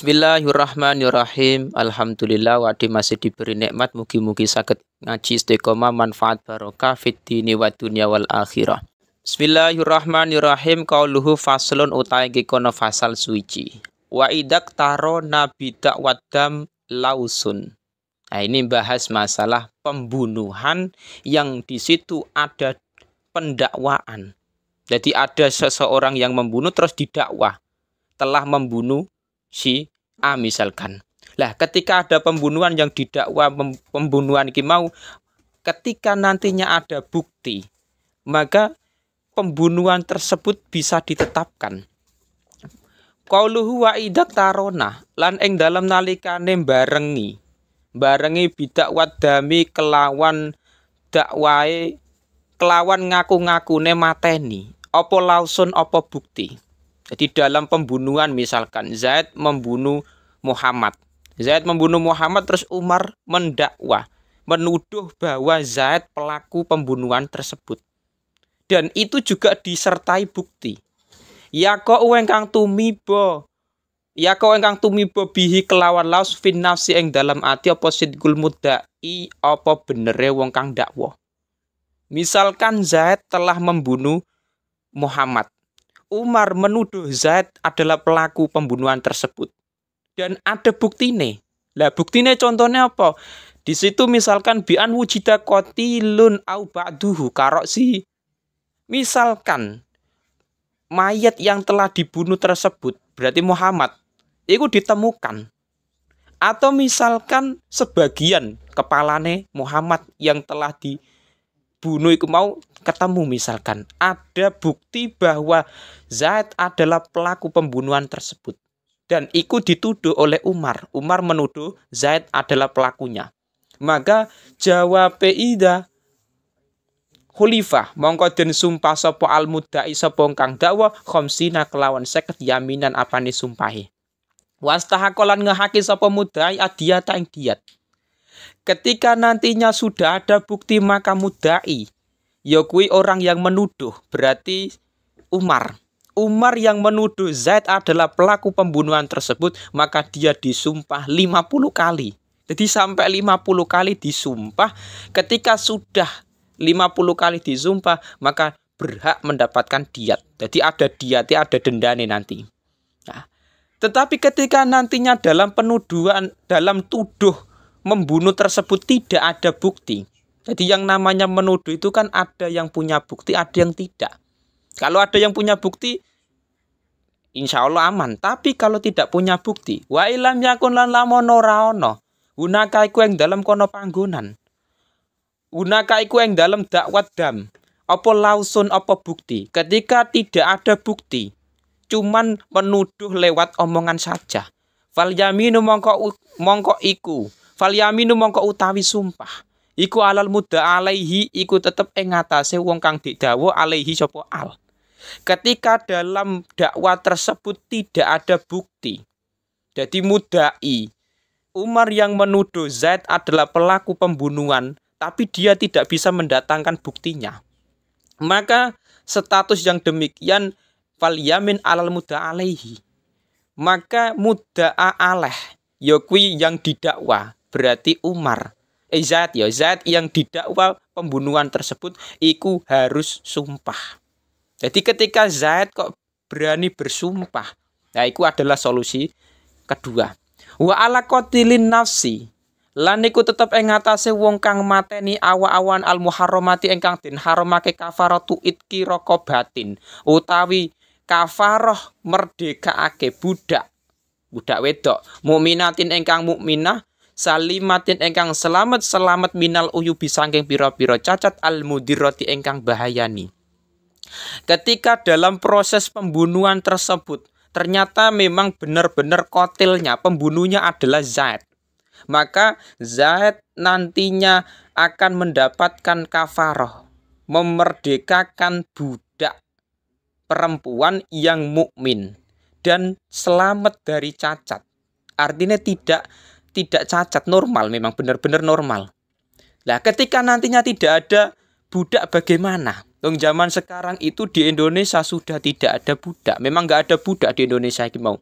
Bismillahirrahmanirrahim. Alhamdulillah wadi masih diberi nikmat, mugi-mugi saged ngaji istiqomah manfaat barokah fid dini wa dunya wal akhirah. Bismillahirrahmanirrahim. Qauluhu faslun utahe kono fasal suci. Wa idak taro nabidak wadam lausun. Nah, ini bahas masalah pembunuhan yang di situ ada pendakwaan. Jadi ada seseorang yang membunuh terus didakwa telah membunuh si A misalkan. Lah ketika ada pembunuhan yang didakwa pembunuhan ini mau, ketika nantinya ada bukti, maka pembunuhan tersebut bisa ditetapkan. Qauluhu wa idak tarona lan ing dalam nalikane barengi bidak wadami kelawan dakwae kelawan ngaku-ngakune mateni apa lausun apa bukti. Jadi dalam pembunuhan misalkan Zaid membunuh Muhammad. Zaid membunuh Muhammad terus Umar mendakwa, menuduh bahwa Zaid pelaku pembunuhan tersebut. Dan itu juga disertai bukti. Ya kok engkang tumiba bihi kelawan laus fin nafsi ing dalam ati apa sidqul mudda'i apa benere wong kang dakwa. Misalkan Zaid telah membunuh Muhammad. Umar menuduh Zaid adalah pelaku pembunuhan tersebut. Dan ada buktine. Lah buktine contohnya apa? Di situ misalkan bi'an wujida qatilun au ba'duhu karoksi. Misalkan mayat yang telah dibunuh tersebut berarti Muhammad itu ditemukan. Atau misalkan sebagian kepalane Muhammad yang telah dibunuh itu mau ketemu, misalkan ada bukti bahwa Zaid adalah pelaku pembunuhan tersebut dan ikut dituduh oleh Umar. Umar menuduh Zaid adalah pelakunya. Maka jawab ida Khalifah mongko den sumpah sapa al mudda'i sapa kang dakwa khamsina kelawan 50 yaminan apane sumpahe. Wastahaqalan ngehaki sapa mudda'i adiyata ing diat. Ketika nantinya sudah ada bukti maka mudda'i ya kuwi orang yang menuduh, berarti Umar. Umar yang menuduh Zaid adalah pelaku pembunuhan tersebut, maka dia disumpah 50 kali. Jadi sampai 50 kali disumpah. Ketika sudah 50 kali disumpah, maka berhak mendapatkan diat. Jadi ada diatnya, ada dendane nanti. Nah, tetapi ketika nantinya dalam penuduhan, dalam tuduh membunuh tersebut tidak ada bukti. Jadi yang namanya menuduh itu kan ada yang punya bukti, ada yang tidak. Kalau ada yang punya bukti, insya Allah aman. Tapi kalau tidak punya bukti, wa ilam yakun lan lamun ora ana, hunaka iku ing dalam kono panggonan. Hunaka iku ing dalam dakwat dam. Apa lausun apa bukti? Ketika tidak ada bukti, cuman menuduh lewat omongan saja. Fal yaminu mongko utawi sumpah. Iku alal mudda alaihi iku tetep ing ngatasé wong kang didakwa alaihi sapa al. Ketika dalam dakwah tersebut tidak ada bukti. Jadi mudda'i Umar yang menuduh Zaid adalah pelaku pembunuhan, tapi dia tidak bisa mendatangkan buktinya. Maka status yang demikian fal yamin alal mudda alaihi. Maka mudda'a alaih ya kuwi yang didakwa, berarti Umar. Zaid yang didakwa pembunuhan tersebut iku harus sumpah. Jadi ketika Zaid kok berani bersumpah, nah itu adalah solusi kedua. Wa ala qatilin nafsi lan iku tetep ing ngatasé wong kang mateni awa-awan al muharramati ingkang den haramake kafaratu itki raqabatin utawi kafarah merdekaake budak wedok mukminatin ingkang mukminah salimatin engkang selamat minal uyubi saking pira-pira cacat al mudirrati engkang bahayani. Ketika dalam proses pembunuhan tersebut ternyata memang benar-benar qatilnya, pembunuhnya adalah Zaid, maka Zaid nantinya akan mendapatkan kafarah, memerdekakan budak perempuan yang mukmin dan selamat dari cacat. Artinya tidak cacat, normal, memang benar-benar normal. Nah, ketika nantinya tidak ada budak bagaimana? Dong zaman sekarang itu di Indonesia sudah tidak ada budak. Memang nggak ada budak di Indonesia ini mau.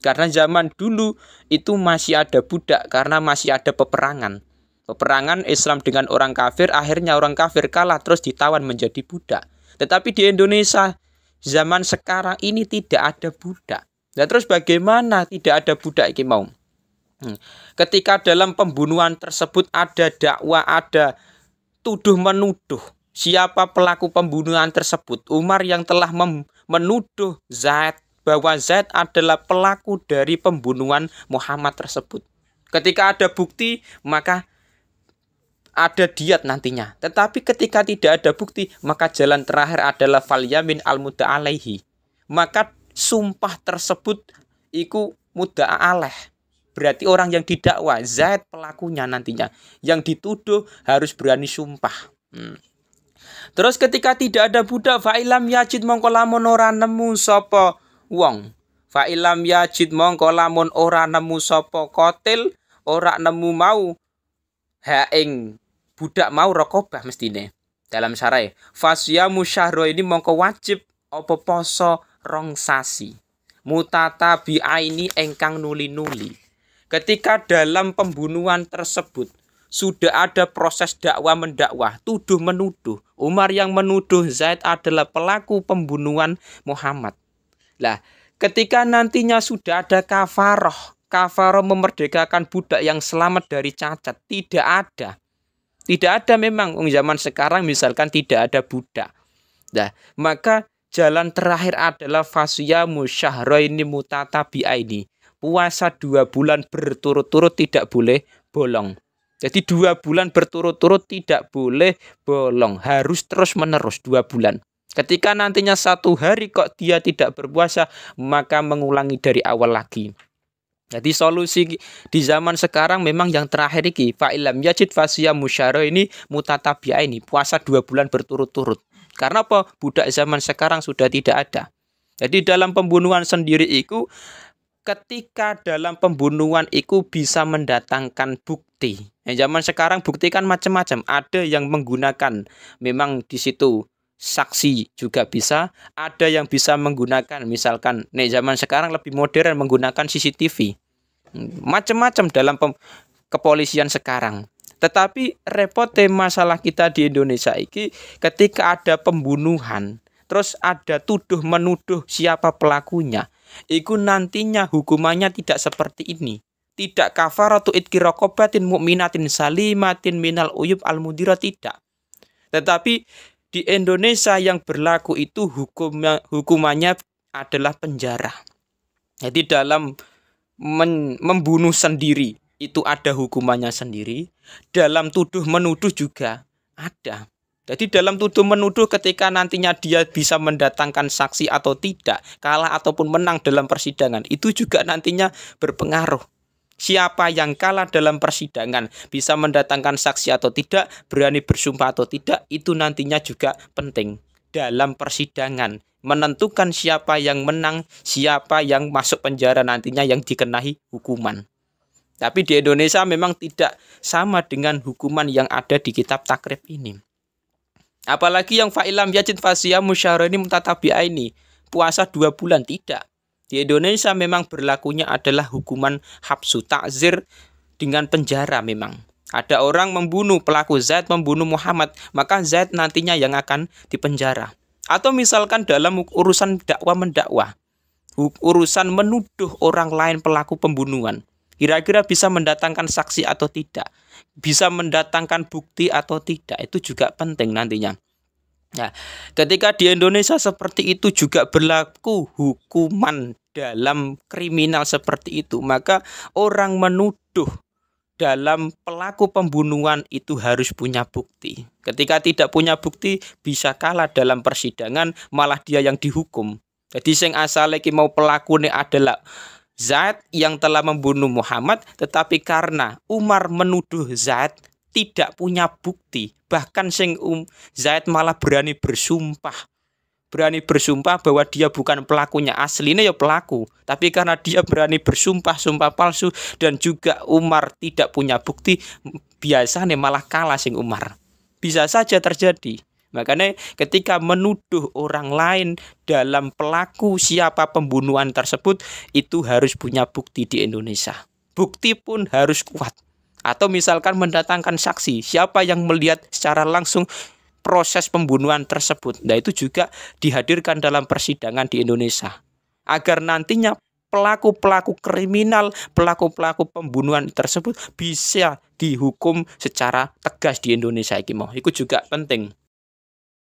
Karena zaman dulu itu masih ada budak, karena masih ada peperangan. Peperangan Islam dengan orang kafir, akhirnya orang kafir kalah terus ditawan menjadi budak. Tetapi di Indonesia zaman sekarang ini tidak ada budak. Nah, terus bagaimana tidak ada budak iki mau? Ketika dalam pembunuhan tersebut ada dakwah, ada tuduh menuduh. Siapa pelaku pembunuhan tersebut? Umar yang telah menuduh Zaid bahwa Zaid adalah pelaku dari pembunuhan Muhammad tersebut. Ketika ada bukti, maka ada diat nantinya. Tetapi ketika tidak ada bukti, maka jalan terakhir adalah fal yamin al mudda alaihi. Maka sumpah tersebut iku mudda alaih. Berarti orang yang didakwa, Zaid pelakunya nantinya. Yang dituduh harus berani sumpah. Terus ketika tidak ada budak, fa'ilam yajid mongko lamun ora nemu sapa wong. Fa'ilam yajid mongko lamun ora nemu sapa qatil, ora nemu mau ha ing budak mau raqabah mestine. Dalam syarah fasyamu syahra ini mongko wajib apa poso 2 sasi. Mutatabi'aini engkang nuli-nuli. Ketika dalam pembunuhan tersebut sudah ada proses dakwah mendakwah, tuduh menuduh. Umar yang menuduh Zaid adalah pelaku pembunuhan Muhammad. Lah, ketika nantinya sudah ada kafaroh memerdekakan budak yang selamat dari cacat, tidak ada. Tidak ada memang zaman sekarang misalkan tidak ada budak. Nah, maka jalan terakhir adalah fasyamu syahraini mutatabi'aini. Puasa 2 bulan berturut-turut tidak boleh bolong. Jadi 2 bulan berturut-turut tidak boleh bolong. Harus terus menerus 2 bulan. Ketika nantinya 1 hari kok dia tidak berpuasa, maka mengulangi dari awal lagi. Jadi solusi di zaman sekarang memang yang terakhir iki fa'ilam yajid fasyamu syahraini mutatabi'aini. Puasa 2 bulan berturut-turut. Karena apa? Budak zaman sekarang sudah tidak ada. Jadi dalam pembunuhan sendiri itu, ketika dalam pembunuhan itu bisa mendatangkan bukti. Zaman sekarang bukti kan macam-macam. Ada yang menggunakan memang di situ saksi juga bisa. Ada yang bisa menggunakan misalkan zaman sekarang lebih modern menggunakan CCTV. Macam-macam dalam kepolisian sekarang. Tetapi repotnya masalah kita di Indonesia ini ketika ada pembunuhan, terus ada tuduh menuduh siapa pelakunya, itu nantinya hukumannya tidak seperti ini. Tidak kafaratu idki raqabatin mu'minatin salimatin minal uyub al-mudira, tidak. Tetapi di Indonesia yang berlaku itu hukumannya adalah penjara. Jadi dalam membunuh sendiri itu ada hukumannya sendiri. Dalam tuduh menuduh juga ada. Jadi dalam tuduh menuduh ketika nantinya dia bisa mendatangkan saksi atau tidak, kalah ataupun menang dalam persidangan, itu juga nantinya berpengaruh. Siapa yang kalah dalam persidangan, bisa mendatangkan saksi atau tidak, berani bersumpah atau tidak, itu nantinya juga penting dalam persidangan. Menentukan siapa yang menang, siapa yang masuk penjara nantinya yang dikenai hukuman. Tapi di Indonesia memang tidak sama dengan hukuman yang ada di kitab takrib ini. Apalagi yang fa'ilam yajid fasyamu syahraini mutatabi'aini. Puasa 2 bulan, tidak. Di Indonesia memang berlakunya adalah hukuman habsu ta'zir dengan penjara memang. Ada orang membunuh, pelaku Zaid membunuh Muhammad, maka Zaid nantinya yang akan dipenjara. Atau misalkan dalam urusan dakwah mendakwah, urusan menuduh orang lain pelaku pembunuhan, kira-kira bisa mendatangkan saksi atau tidak, bisa mendatangkan bukti atau tidak, itu juga penting nantinya. Nah, ketika di Indonesia seperti itu juga berlaku hukuman dalam kriminal seperti itu, maka orang menuduh dalam pelaku pembunuhan itu harus punya bukti. Ketika tidak punya bukti, bisa kalah dalam persidangan, malah dia yang dihukum. Jadi sing asale ki mau pelakune adalah Zaid yang telah membunuh Muhammad, tetapi karena Umar menuduh Zaid tidak punya bukti, bahkan sing Zaid malah berani bersumpah bahwa dia bukan pelakunya, aslinya ya pelaku, tapi karena dia berani bersumpah palsu dan juga Umar tidak punya bukti, biasanya malah kalah sing Umar. Bisa saja terjadi. Makanya ketika menuduh orang lain dalam pelaku siapa pembunuhan tersebut, itu harus punya bukti di Indonesia. Bukti pun harus kuat. Atau misalkan mendatangkan saksi, siapa yang melihat secara langsung proses pembunuhan tersebut. Nah, itu juga dihadirkan dalam persidangan di Indonesia. Agar nantinya pelaku-pelaku kriminal, pelaku-pelaku pembunuhan tersebut bisa dihukum secara tegas di Indonesia iki mau. Itu juga penting.